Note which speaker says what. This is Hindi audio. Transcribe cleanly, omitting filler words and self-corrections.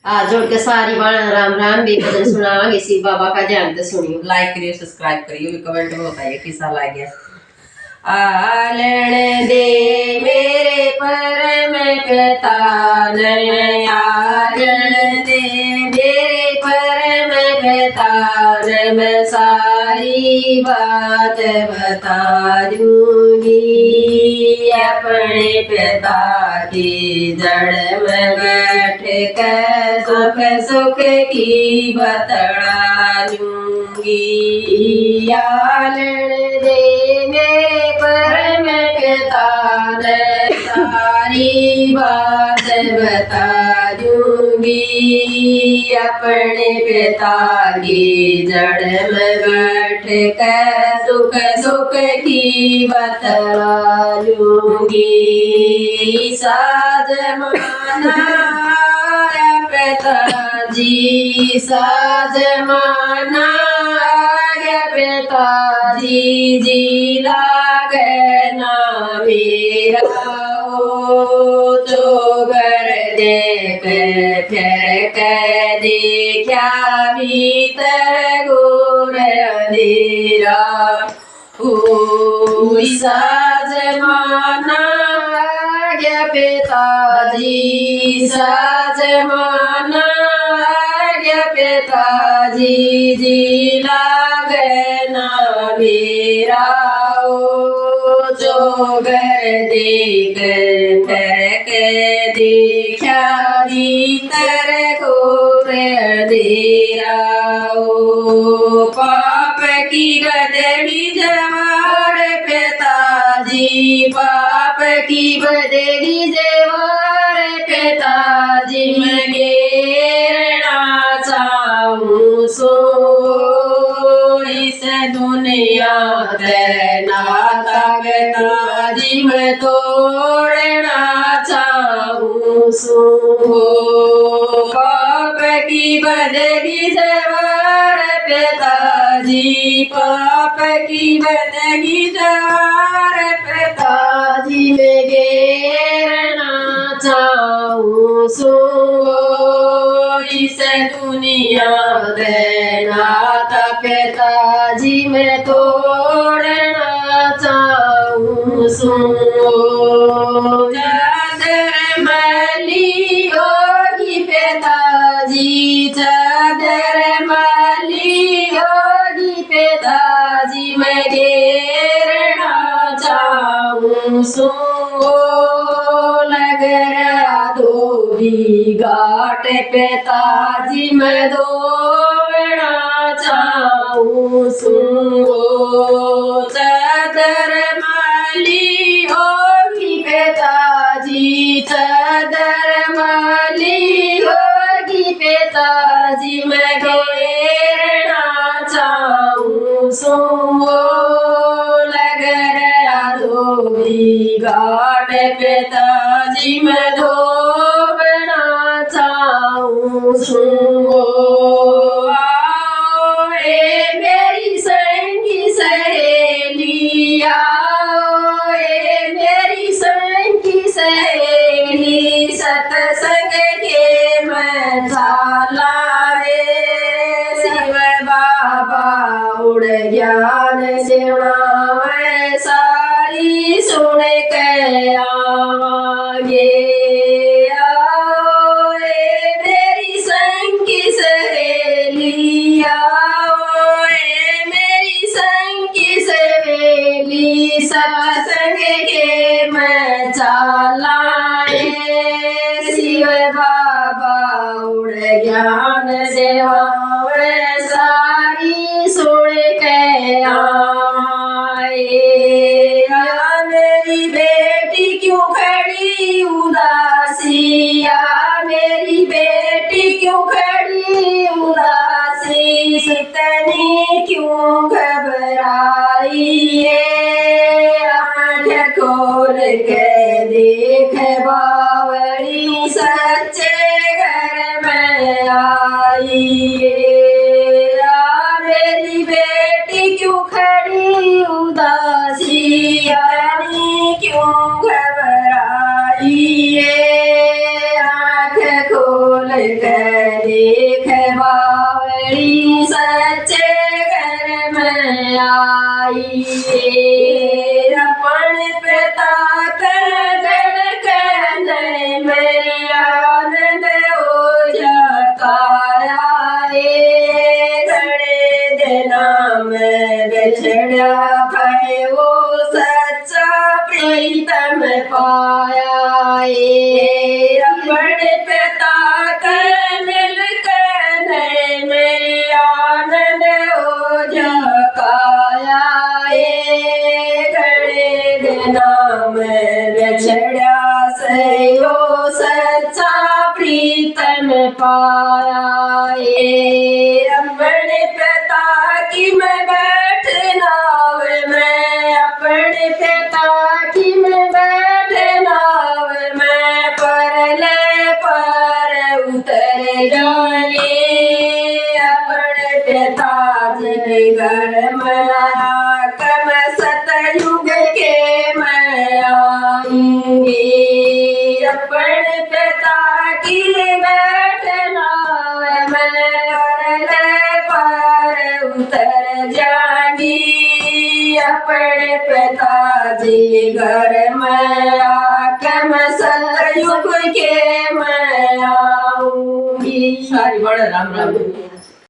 Speaker 1: हाथ जोड़ के सारी बाण राम राम भी भजन सुनावांगे शिव बाबा का। ध्यान से सुनियो,
Speaker 2: लाइक करियो, सब्सक्राइब करियो, कमेंट में बताइए कैसा लगा। आलन दे मेरे परम पिता ने, आलन दे मेरे परम पिता ने, मैं सारी बात बता दूंगी। अपने पिता की जड़ में बैठ कर सुख सुख की बतला दूंगी। आलन दे मेरे परम पिता ने, सारी बात बता दूंगी। अपने पिता की जड़ में बैठ कर सुख सुख की बतला दूंगी। साज माना पिताजी, साज माना पिताजी, जी लागे ना मेरा ओ चोगर देख फिर कह देखा भीतर गोर अंधेरा। ओ साज माना पिताजी, साज माना पिताजी, जी लागे ना मेरा ओ चोगर देख फिर देखा भीतर घोर अंधेरा। ओ पाप की बदली जवार पिताजी, पाप की बदली जवार पिताजी, मैं घेरना चाहूँ सो इस दुनिया के नाता पिताजी, मैं तोड़ना चाहूँ सो। पाप की बदली जवार पिताजी, पाप की बदली जवार पिताजी, मैं घेरना चाहूँ सो इस दुनिया के नाता पिताजी, मैं तोड़ना चाहूँ सो। चादर मैली होगी पिताजी, चादर मैली होगी पिताजी, मैं घेरना चाहूँ सो। लग रहा धोबी घाट पिताजी, मैं दौड़ना चाहूँ सो। चादर मैली होगी पिताजी, चादर मैली होगी पिताजी, मैं घेरना चाहूँ सो। लग रहा धोबी घाट पिताजी, मैं धोबना चाहूँ सो। आओ ए मेरी संगी सहेली, आओ ए मेरी संगी सहेली, सत्संग के मैं झाला रे। शिव बाबा उड़ ज्ञान सेवाएं सारी सुन के आवांगे। आओ ए मेरी संगी सहेली, आओ ए मेरी संगी सहेली, सत्संग के मैं चाला रे। शिव बाबा उड़ ज्ञान सेवाएं सारी सुन के आए। मेरी बेटी क्यों खड़ी उदासी, मेरी बेटी क्यों खड़ी उदासी, इतनी क्यों घबराई है। आँख खोल के देख बावरी, सच्चे घर में आई है। मेरी बेटी क्यों खड़ी उदासी, क्यों घबराई है। आँख खोल कर देख बावली सच्चे घर में आई अपन पिता कर धड़कन मेरी आनंद हो जकाया घड़े देना में बिछड़ा भय वो सच्चा प्रीतम पाया अपने पिता कर मिलकर मेरी आनंद हो जकाया घड़े देना में बिछड़ा से वो सच्चा प्रीतम पाया अपने पिता की मैं बैठना मैं अपने पिता की मैं बैठना मैं परले पर उतर जाए अपने पिता जी घर में कम सतयुग के मैं आऊंगी अपने पिता की बैठना मैं परले पर उतर जाऊंगी अपने पिताजी घर में आके मैं सतयुग के मैं आऊंगी। सारी बड़ा राम राम।